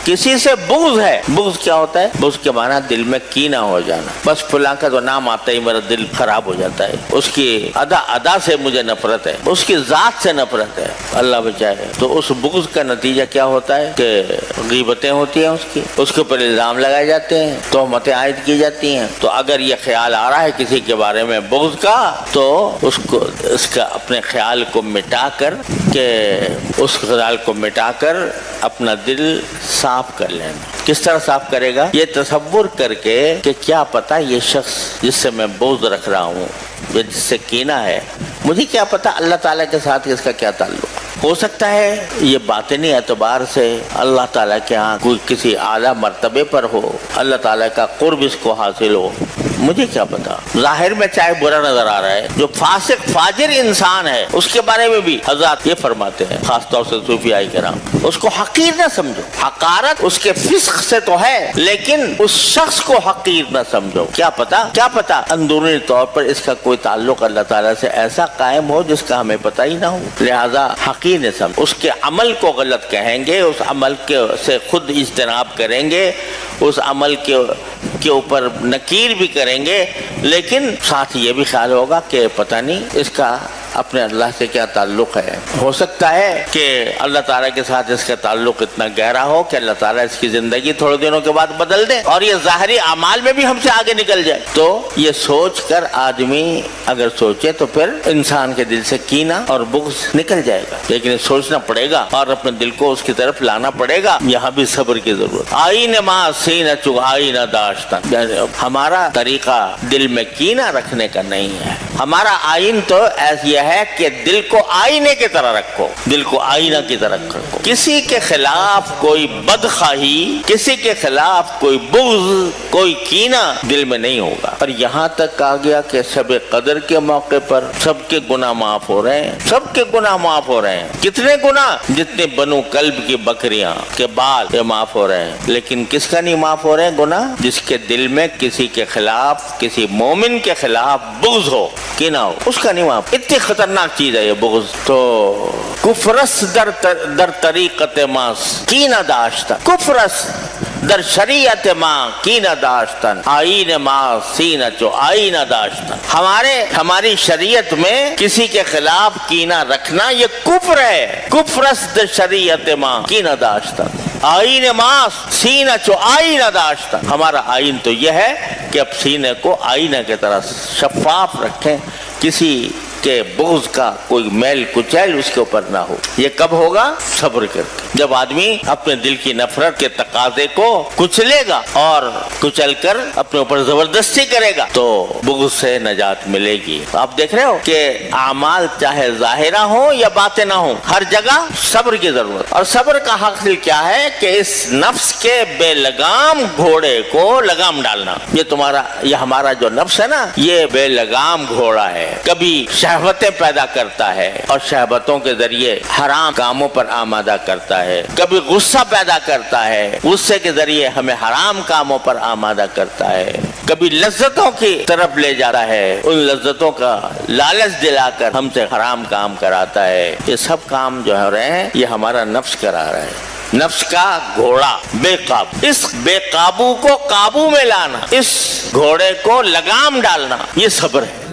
کسی سے بغض ہے. بغض کیا ہوتا ہے؟ بغض کے معنی دل میں کینہ ہو جانا. بس فلاں کا تو نام آتا ہی میرا دل خراب ہو جاتا ہے. اس کی ادا سے مجھے نفرت ہے, اس کی ذات سے نفرت ہے, اللہ بچائے. تو اس بغض کا نتیجہ کیا ہوتا ہے کہ غیبتیں ہوتی ہیں, اس کے اوپر الزام لگائے جاتے ہیں, تہمتیں عائد کی جاتی ہیں. تو اگر یہ خیال آ رہا ہے کسی کے بارے میں بغض کا, تو اس کا اپنے خیال کو مٹا کر اپنا دل صاف کر لینا. کس طرح صاف کرے گا؟ یہ تصور کر کے کہ کیا پتا یہ شخص جس سے میں بغض رکھ رہا ہوں یا جس سے کینہ ہے, مجھے کیا پتا اللہ تعالیٰ کے ساتھ اس کا کیا تعلق. ہو سکتا ہے یہ باطنی اعتبار سے اللہ تعالیٰ کے ہاں کوئی کسی اعلیٰ مرتبے پر ہو, اللہ تعالیٰ کا قرب اس کو حاصل ہو, مجھے کیا پتا. ظاہر میں چاہے برا نظر آ رہا ہے, جو فاسق فاجر انسان ہے اس کے بارے میں بھی حضرات یہ فرماتے ہیں, خاص طور سے صوفیاء کرام, اس کو حقیر نہ سمجھو. حقارت اس کے فسق سے تو ہے, لیکن اس شخص کو حقیر نہ سمجھو. کیا پتا اندرونی طور پر اس کا کوئی تعلق اللہ تعالیٰ سے ایسا قائم ہو جس کا ہمیں پتہ ہی نہ ہو. لہذا حقیر نہ سمجھو. اس کے عمل کو غلط کہیں گے, اس عمل سے خود اجتناب کریں گے, اس عمل کے اوپر نکیر بھی کریں گے, لیکن ساتھ یہ بھی خیال ہوگا کہ پتہ نہیں اس کا اپنے اللہ سے کیا تعلق ہے. ہو سکتا ہے کہ اللہ تعالیٰ کے ساتھ اس کا تعلق اتنا گہرا ہو کہ اللہ تعالیٰ اس کی زندگی تھوڑے دنوں کے بعد بدل دے اور یہ ظاہری اعمال میں بھی ہم سے آگے نکل جائے. تو یہ سوچ کر آدمی اگر سوچے تو پھر انسان کے دل سے کینہ اور بغض نکل جائے گا, لیکن سوچنا پڑے گا اور اپنے دل کو اس کی طرف لانا پڑے گا. یہاں بھی صبر کی ضرورت. آئین ما سینہ چو آئینہ داشتن, ہمارا طریقہ دل میں کینہ رکھنے کا نہیں ہے. ہمارا آئین تو ایسی ہے کہ دل کو آئینے کی طرح رکھو, دل کو آئینہ کی طرح رکھو. کسی کے خلاف کوئی بدخواہی, کسی کے خلاف کوئی بغض, کوئی کینہ دل میں نہیں ہوگا. اور یہاں تک آ گیا کہ شب قدر کے موقع پر سب کے گناہ معاف ہو رہے ہیں, سب کے گناہ معاف ہو رہے ہیں. کتنے گناہ؟ جتنے بنو کلب کی بکریاں کے بال یہ معاف ہو رہے ہیں. لیکن کس کا نہیں معاف ہو رہے ہیں گناہ؟ جس کے دل میں کسی کے خلاف, کسی مومن کے خلاف بغض ہو, کینہ ہو, اس کا نہیں معاف. اتنی خطرناک چیز ہے یہ بغض. تو کفرس در طریقت ما کینہ داشتن, کفرس در شریعت ما کینہ داشتن, آئین ما سینہ چو آئینہ داشتن. ہماری شریعت میں کسی کے خلاف کینہ رکھنا یہ کفر ہے. کفرس در شریعت ما کینہ داشتن, آئین ما سینہ چو آئینہ داشتن. ہمارا آئین تو یہ ہے کہ اب سینے کو آئینہ کی طرح شفاف رکھیں, کسی کہ بغض کا کوئی میل کچیل اس کے اوپر نہ ہو. یہ کب ہوگا؟ صبر کر کے. جب آدمی اپنے دل کی نفرت کے تقاضے کو کچلے گا اور کچل کر اپنے اوپر زبردستی کرے گا تو بغض سے نجات ملے گی. آپ دیکھ رہے ہو کہ اعمال چاہے ظاہرہ ہوں یا باطنہ ہوں, ہر جگہ صبر کی ضرورت. اور صبر کا حاصل کیا ہے کہ اس نفس کے بے لگام گھوڑے کو لگام ڈالنا. یہ ہمارا جو نفس ہے نا, یہ بے لگام گھوڑا ہے. کبھی شہوتیں پیدا کرتا ہے اور شہوتوں کے ذریعے حرام کاموں پر آمادہ کرتا ہے. کبھی غصہ پیدا کرتا ہے, غصے کے ذریعے ہمیں حرام کاموں پر آمادہ کرتا ہے. کبھی لذتوں کی طرف لے جاتا ہے, ان لذتوں کا لالچ دلا کر ہم سے حرام کام کراتا ہے. یہ سب کام جو ہو رہے ہیں یہ ہمارا نفس کرا رہا ہے. نفس کا گھوڑا بے قابو, اس بے قابو کو قابو میں لانا, اس گھوڑے کو لگام ڈالنا, یہ صبر ہے.